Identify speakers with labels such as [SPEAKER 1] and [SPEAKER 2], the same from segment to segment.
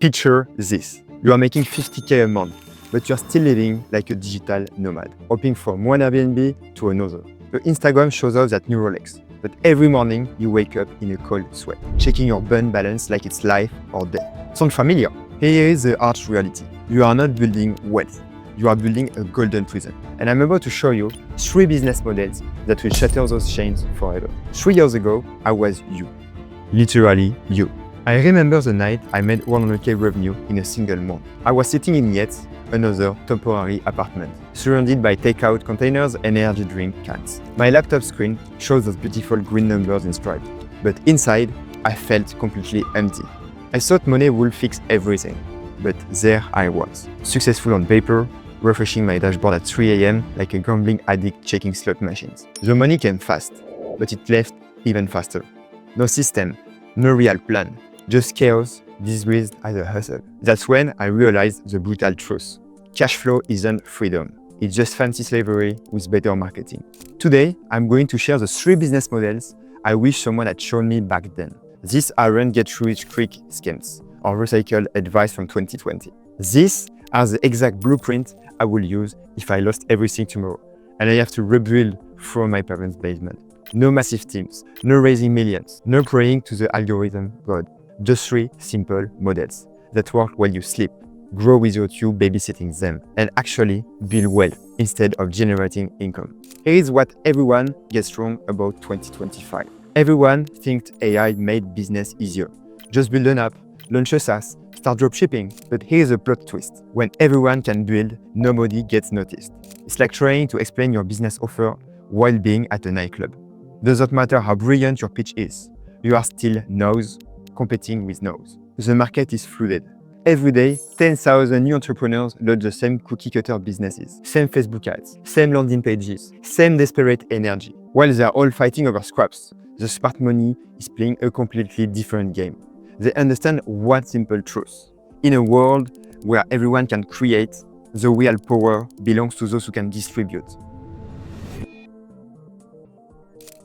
[SPEAKER 1] Picture this. You are making 50K a month, but you're still living like a digital nomad, hopping from one Airbnb to another. Your Instagram shows off that new Rolex, but every morning you wake up in a cold sweat, checking your bank balance like it's life or death. Sound familiar? Here is the harsh reality. You are not building wealth. You are building a golden prison. And I'm about to show you 3 business models that will shatter those chains forever. 3 years ago, I was you. Literally you. I remember the night I made 100K revenue in a single month. I was sitting in yet another temporary apartment, surrounded by takeout containers and energy drink cans. My laptop screen shows those beautiful green numbers in stripes, but inside, I felt completely empty. I thought money would fix everything, but there I was, successful on paper, refreshing my dashboard at 3 a.m. like a gambling addict checking slot machines. The money came fast, but it left even faster. No system, no real plan. Just chaos, disguised as a hustle. That's when I realized the brutal truth. Cash flow isn't freedom. It's just fancy slavery with better marketing. Today, I'm going to share the 3 business models I wish someone had shown me back then. These aren't get-rich-quick schemes or recycled advice from 2020. These are the exact blueprint I will use if I lost everything tomorrow and I have to rebuild from my parents' basement. No massive teams, no raising millions, no praying to the algorithm god. Just 3 simple models that work while you sleep, grow without you babysitting them, and actually build wealth instead of generating income. Here is what everyone gets wrong about 2025. Everyone thinks AI made business easier. Just build an app, launch a SaaS, start dropshipping. But here's a plot twist. When everyone can build, nobody gets noticed. It's like trying to explain your business offer while being at a nightclub. Doesn't matter how brilliant your pitch is, you are still no's competing with no's. The market is flooded. Every day, 10,000 new entrepreneurs launch the same cookie-cutter businesses, same Facebook ads, same landing pages, same desperate energy. While they are all fighting over scraps, the smart money is playing a completely different game. They understand one simple truth. In a world where everyone can create, the real power belongs to those who can distribute.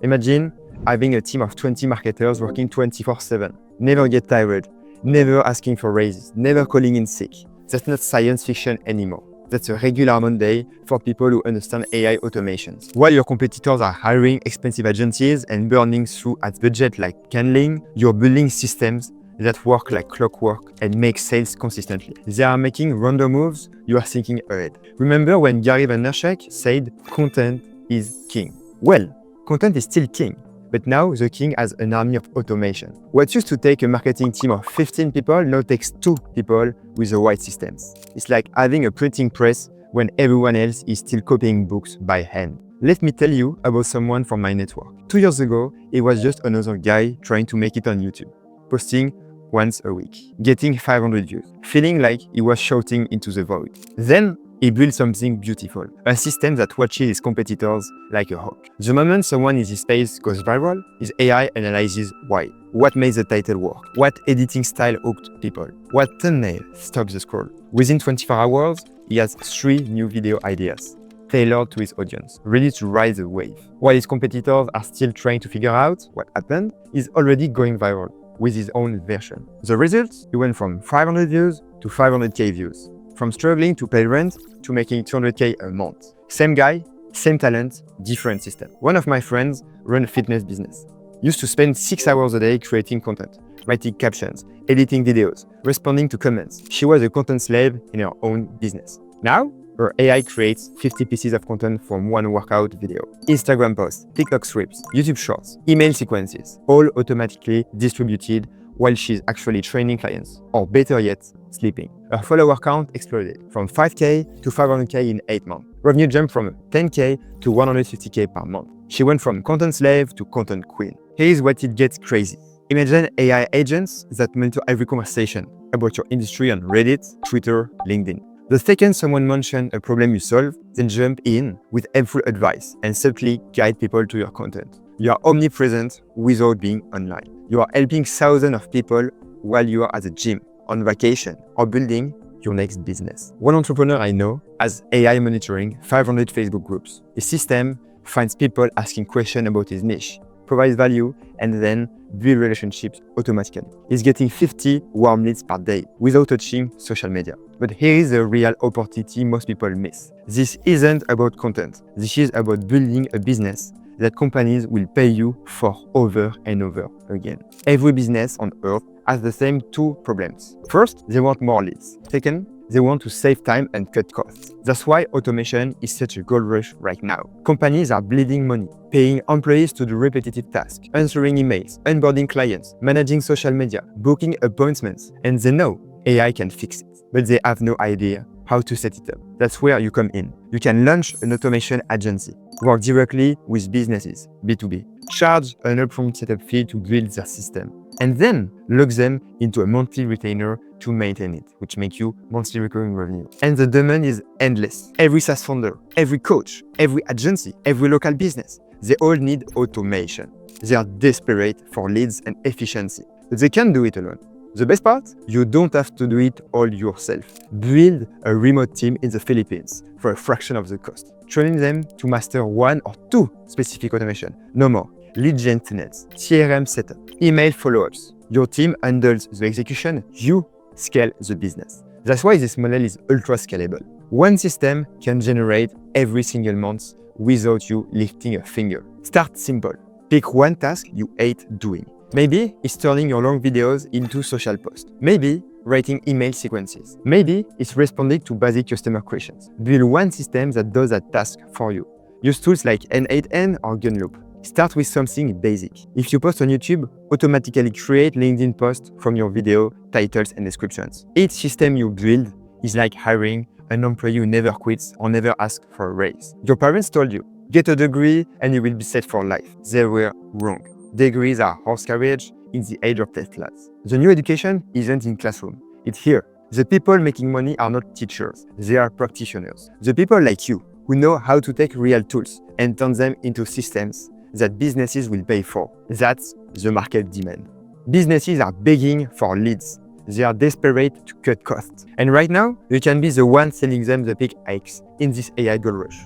[SPEAKER 1] Imagine having a team of 20 marketers working 24/7. Never get tired, never asking for raises, never calling in sick. That's not science fiction anymore. That's a regular Monday for people who understand AI automations. While your competitors are hiring expensive agencies and burning through at budget like candling, you're building systems that work like clockwork and make sales consistently. They are making random moves, you are thinking ahead. Remember when Gary Vaynerchuk said, "Content is king." Well, content is still king. But now the king has an army of automation. What used to take a marketing team of 15 people now takes 2 people with the right systems. It's like having a printing press when everyone else is still copying books by hand. Let me tell you about someone from my network. 2 years ago, he was just another guy trying to make it on YouTube, posting once a week, getting 500 views, feeling like he was shouting into the void. Then he built something beautiful, a system that watches his competitors like a hawk. The moment someone in his space goes viral, his AI analyzes why. What made the title work? What editing style hooked people? What thumbnail stopped the scroll? Within 24 hours, he has 3 new video ideas, tailored to his audience, ready to ride the wave. While his competitors are still trying to figure out what happened, he's already going viral with his own version. The results? He went from 500 views to 500K views. From struggling to pay rent to making 200K a month. Same guy, same talent, different system. One of my friends ran a fitness business. Used to spend 6 hours a day creating content, writing captions, editing videos, responding to comments. She was a content slave in her own business. Now, her AI creates 50 pieces of content from one workout video. Instagram posts, TikTok scripts, YouTube shorts, email sequences, all automatically distributed while she's actually training clients, or better yet, sleeping. Her follower count exploded from 5K to 500K in 8 months. Revenue jumped from 10K to 150K per month. She went from content slave to content queen. Here's what it gets crazy. Imagine AI agents that monitor every conversation about your industry on Reddit, Twitter, LinkedIn. The second someone mentions a problem you solve, then jump in with helpful advice and subtly guide people to your content. You are omnipresent without being online. You are helping thousands of people while you are at the gym, on vacation, or building your next business. One entrepreneur I know has AI monitoring 500 Facebook groups. His system finds people asking questions about his niche, provides value, and then build relationships automatically. He's getting 50 warm leads per day without touching social media. But here is a real opportunity most people miss. This isn't about content. This is about building a business that companies will pay you for over and over again. Every business on earth has the same two problems. First, they want more leads. Second, they want to save time and cut costs. That's why automation is such a gold rush right now. Companies are bleeding money, paying employees to do repetitive tasks, answering emails, onboarding clients, managing social media, booking appointments, and they know AI can fix it, but they have no idea how to set it up. That's where you come in. You can launch an automation agency, work directly with businesses, B2B, charge an upfront setup fee to build their system, and then log them into a monthly retainer to maintain it, which makes you monthly recurring revenue. And the demand is endless. Every SaaS founder, every coach, every agency, every local business, they all need automation. They are desperate for leads and efficiency, but they can't do it alone. The best part? You don't have to do it all yourself. Build a remote team in the Philippines for a fraction of the cost. Training them to master one or two specific automation. No more. Lead gen tunnels, CRM setup, email follow-ups. Your team handles the execution, you scale the business. That's why this model is ultra scalable. One system can generate every single month without you lifting a finger. Start simple. Pick one task you hate doing. Maybe it's turning your long videos into social posts. Maybe writing email sequences. Maybe it's responding to basic customer questions. Build one system that does that task for you. Use tools like N8N or Gunloop. Start with something basic. If you post on YouTube, automatically create LinkedIn posts from your video, titles, and descriptions. Each system you build is like hiring an employee who never quits or never asks for a raise. Your parents told you, get a degree and you will be set for life. They were wrong. Degrees are horse carriage in the age of Teslas. The new education isn't in classroom, it's here. The people making money are not teachers, they are practitioners. The people like you who know how to take real tools and turn them into systems that businesses will pay for. That's the market demand. Businesses are begging for leads. They are desperate to cut costs. And right now, you can be the one selling them the big hikes in this AI gold rush.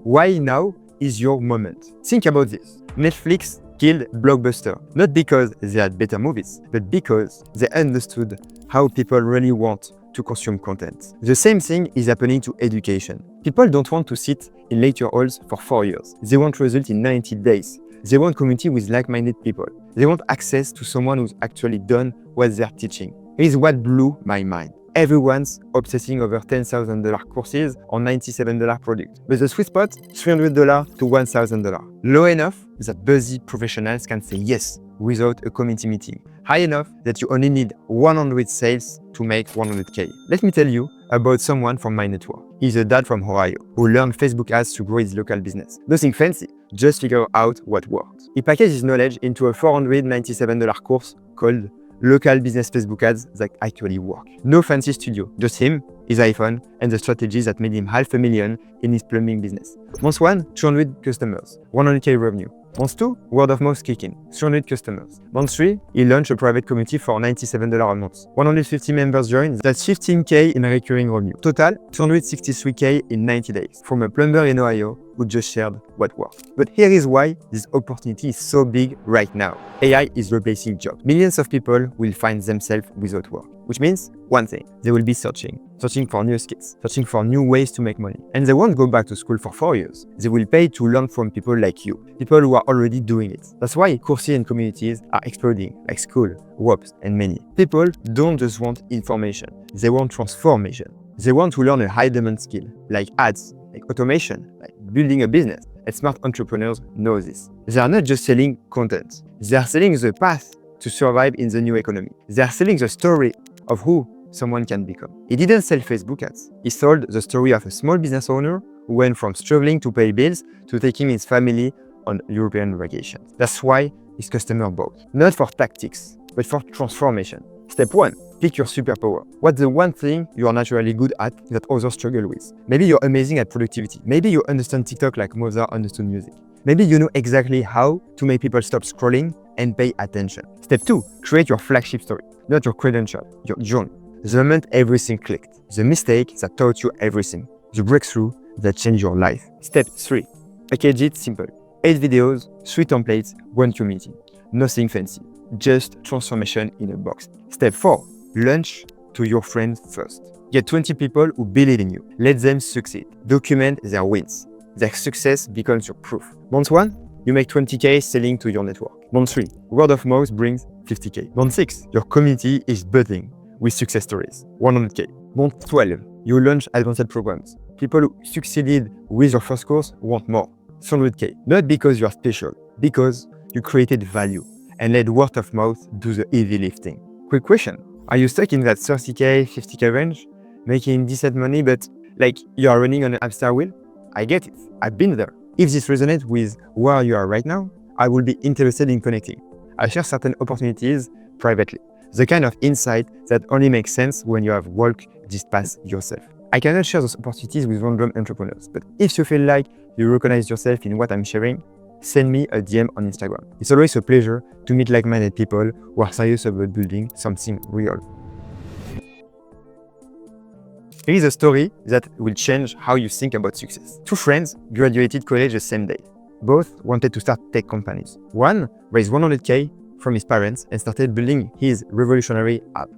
[SPEAKER 1] Why now is your moment? Think about this. Netflix killed Blockbuster, not because they had better movies, but because they understood how people really want to consume content. The same thing is happening to education. People don't want to sit in lecture halls for 4 years. They want results in 90 days. They want community with like-minded people. They want access to someone who's actually done what they're teaching. Here's what blew my mind. Everyone's obsessing over $10,000 courses or $97 products. But the sweet spot, $300 to $1,000. Low enough that busy professionals can say yes without a community meeting. High enough that you only need 100 sales to make 100K. Let me tell you about someone from my network. He's a dad from Ohio who learned Facebook ads to grow his local business. Nothing fancy, just figure out what works. He packaged his knowledge into a $497 course called Local Business Facebook Ads that actually work. No fancy studio, just him, his iPhone, and the strategies that made him $500,000 in his plumbing business. Month 1, 200 customers, 100K revenue. Month 2, word of mouth kicking, 300 customers. Month 3, he launched a private community for $97 a month. 150 members joined, that's 15K in recurring revenue. Total, 263K in 90 days, from a plumber in Ohio who just shared what worked. But here is why this opportunity is so big right now. AI is replacing jobs. Millions of people will find themselves without work, which means one thing, they will be searching for new skills, searching for new ways to make money. And they won't go back to school for 4 years. They will pay to learn from people like you, people who are already doing it. That's why courses and communities are exploding, like School, WOPs, and many. People don't just want information, they want transformation. They want to learn a high demand skill, like ads, like automation, like building a business. And smart entrepreneurs know this. They are not just selling content, they are selling the path to survive in the new economy. They are selling the story of who someone can become. He didn't sell Facebook ads. He sold the story of a small business owner who went from struggling to pay bills to taking his family on European vacation. That's why his customer bought. Not for tactics, but for transformation. Step 1, pick your superpower. What's the one thing you are naturally good at that others struggle with? Maybe you're amazing at productivity. Maybe you understand TikTok like Mozart understood music. Maybe you know exactly how to make people stop scrolling and pay attention. Step 2, create your flagship story, not your credential, your journey. The moment everything clicked, the mistake that taught you everything, the breakthrough that changed your life. Step 3, package it simple. 8 videos, 3 templates, 1 community. Nothing fancy, just transformation in a box. Step 4, launch to your friends first. Get 20 people who believe in you. Let them succeed. Document their wins. Their success becomes your proof. Month 1, you make 20K selling to your network. Month 3, word of mouth brings 50K. Month 6, your community is buzzing with success stories. 100K. Month 12, you launch advanced programs. People who succeeded with your first course want more. 300K. Not because you are special, because you created value and let word of mouth do the heavy lifting. Quick question. Are you stuck in that 30K, 50K range? Making decent money, but like you are running on an hamster wheel? I get it. I've been there. If this resonates with where you are right now, I will be interested in connecting. I share certain opportunities privately. The kind of insight that only makes sense when you have walked this path yourself. I cannot share those opportunities with random entrepreneurs, but if you feel like you recognize yourself in what I'm sharing, send me a DM on Instagram. It's always a pleasure to meet like-minded people who are serious about building something real. Here is a story that will change how you think about success. 2 friends graduated college the same day. Both wanted to start tech companies. One raised 100K from his parents and started building his revolutionary app.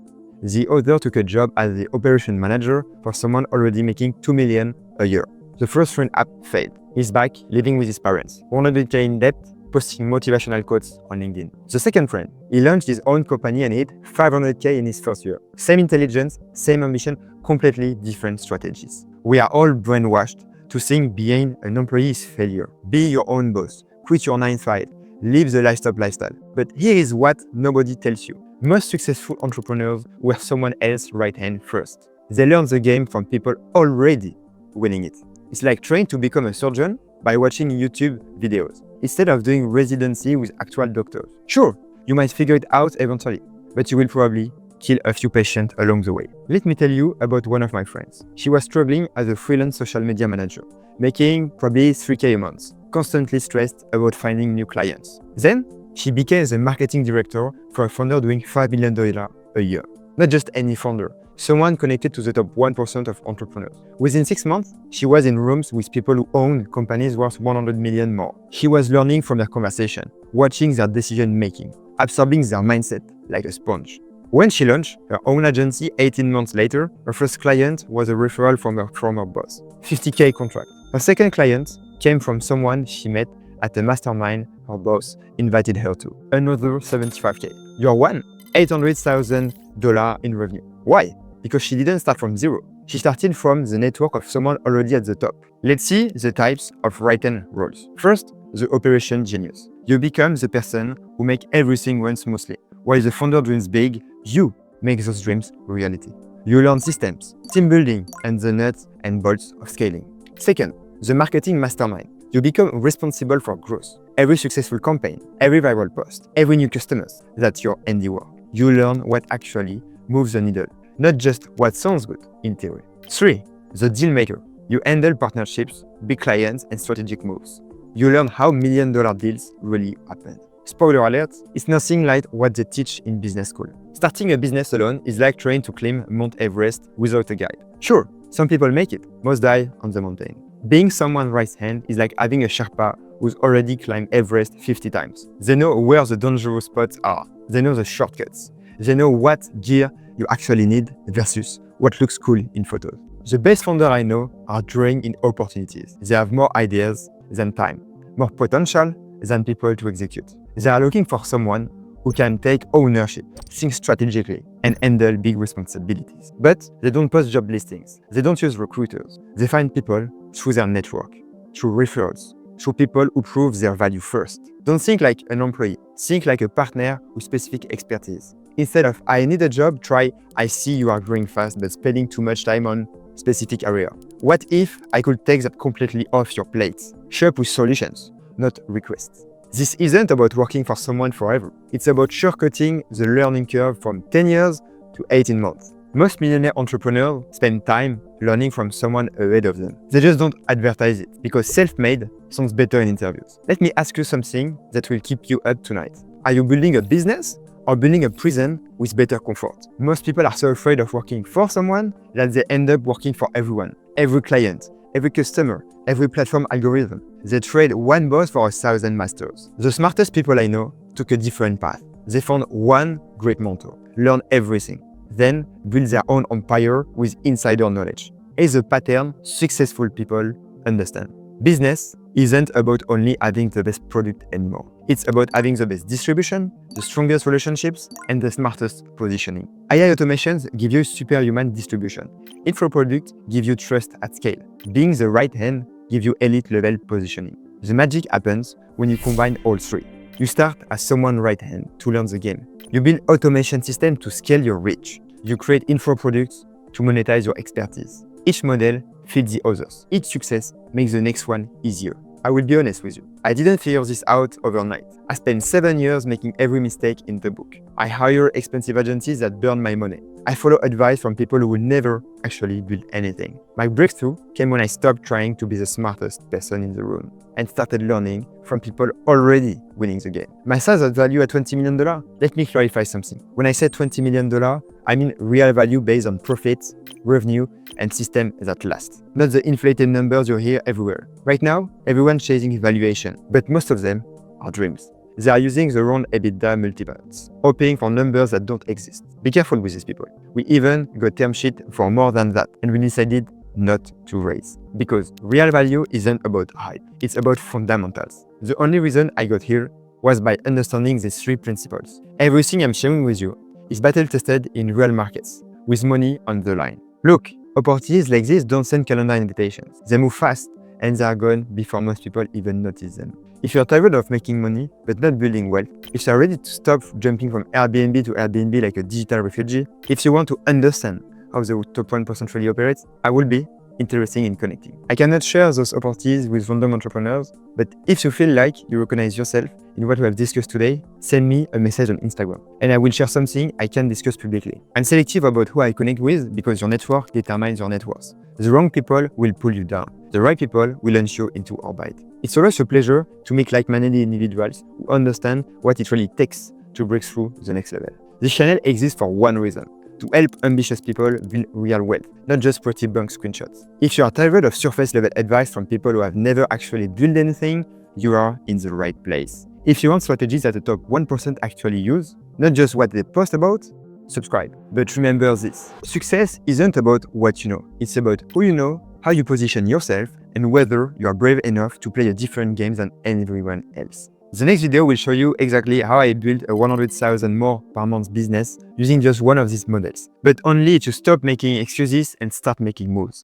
[SPEAKER 1] The other took a job as the operation manager for someone already making 2 million a year. The first friend app failed. He's back living with his parents, 100K in debt, posting motivational quotes on LinkedIn. The second friend, he launched his own company and hit 500K in his first year. Same intelligence, same ambition, completely different strategies. We are all brainwashed to think being an employee is failure. Be your own boss, quit your 9-to-5, live the lifestyle. But here is what nobody tells you. Most successful entrepreneurs were someone else's right hand first. They learn the game from people already winning it. It's like trying to become a surgeon by watching YouTube videos, instead of doing residency with actual doctors. Sure, you might figure it out eventually, but you will probably kill a few patients along the way. Let me tell you about one of my friends. She was struggling as a freelance social media manager, making probably 3K a month, constantly stressed about finding new clients. Then, she became the marketing director for a founder doing $5 million a year. Not just any founder, someone connected to the top 1% of entrepreneurs. Within 6 months, she was in rooms with people who own companies worth 100 million more. She was learning from their conversation, watching their decision making, absorbing their mindset like a sponge. When she launched her own agency 18 months later, her first client was a referral from her former boss, 50K contract. Her second client came from someone she met at a mastermind her boss invited her to, another 75K. Your one, $800,000 in revenue. Why? Because she didn't start from zero. She started from the network of someone already at the top. Let's see the types of right-hand roles. First, the operation genius. You become the person who makes everything run smoothly. While the founder dreams big, you make those dreams reality. You learn systems, team building, and the nuts and bolts of scaling. Second, the marketing mastermind. You become responsible for growth. Every successful campaign, every viral post, every new customer, that's your handiwork. You learn what actually moves the needle, not just what sounds good in theory. 3. The deal maker. You handle partnerships, big clients, and strategic moves. You learn how million-dollar deals really happen. Spoiler alert, it's nothing like what they teach in business school. Starting a business alone is like trying to climb Mount Everest without a guide. Sure, some people make it, most die on the mountain. Being someone's right hand is like having a Sherpa who's already climbed Everest 50 times. They know where the dangerous spots are. They know the shortcuts. They know what gear you actually need versus what looks cool in photos. The best founders I know are drawing in opportunities. They have more ideas than time, more potential than people to execute. They are looking for someone who can take ownership, think strategically, and handle big responsibilities. But they don't post job listings. They don't use recruiters. They find people through their network, through referrals, through people who prove their value first. Don't think like an employee. Think like a partner with specific expertise. Instead of, I need a job, try, I see you are growing fast but spending too much time on specific area. What if I could take that completely off your plate? Show up with solutions, not requests. This isn't about working for someone forever. It's about shortcutting the learning curve from 10 years to 18 months. Most millionaire entrepreneurs spend time learning from someone ahead of them. They just don't advertise it because self-made sounds better in interviews. Let me ask you something that will keep you up tonight. Are you building a business or building a prison with better comfort? Most people are so afraid of working for someone that they end up working for everyone, every client, every customer, every platform algorithm. They trade one boss for 1,000 masters. The smartest people I know took a different path. They found one great mentor, learn everything, then build their own empire with insider knowledge. It's a pattern successful people understand. Business isn't about only having the best product anymore. It's about having the best distribution, the strongest relationships, and the smartest positioning. AI automations give you superhuman distribution. Infoproduct give you trust at scale. Being the right hand give you elite level positioning. The magic happens when you combine all three. You start as someone right hand to learn the game. You build automation system to scale your reach. You create infoproducts to monetize your expertise. Each model feeds the others. Each success makes the next one easier. I will be honest with you. I didn't figure this out overnight. I spent 7 years making every mistake in the book. I hire expensive agencies that burn my money. I follow advice from people who would never actually build anything. My breakthrough came when I stopped trying to be the smartest person in the room and started learning from people already winning the game. My SaaS had value at $20 million. Let me clarify something. When I say $20 million, I mean real value based on profits, revenue, and system that last. Not the inflated numbers you hear everywhere. Right now, everyone's chasing valuation, but most of them are dreams. They are using the wrong EBITDA multiples, hoping for numbers that don't exist. Be careful with these people. We even got term sheet for more than that, and we decided not to raise. Because real value isn't about hype, it's about fundamentals. The only reason I got here was by understanding these 3 principles. Everything I'm sharing with you is battle tested in real markets, with money on the line. Look, opportunities like this don't send calendar invitations. They move fast, and they are gone before most people even notice them. If you're tired of making money but not building wealth, if you're ready to stop jumping from Airbnb to Airbnb like a digital refugee, if you want to understand how the top 1% really operates, I will be interested in connecting. I cannot share those opportunities with random entrepreneurs, but if you feel like you recognize yourself in what we have discussed today, send me a message on Instagram, and I will share something I can discuss publicly. I'm selective about who I connect with because your network determines your net worth. The wrong people will pull you down. The right people will launch you into orbit. It's always a pleasure to meet like-minded individuals who understand what it really takes to break through the next level. This channel exists for one reason: to help ambitious people build real wealth, not just pretty bank screenshots. If you are tired of surface-level advice from people who have never actually built anything, you are in the right place. If you want strategies that the top 1% actually use, not just what they post about, subscribe. But remember this: success isn't about what you know, it's about who you know, how you position yourself, and whether you are brave enough to play a different game than everyone else. The next video will show you exactly how I built a 100,000 more per month business using just one of these models, but only to stop making excuses and start making moves.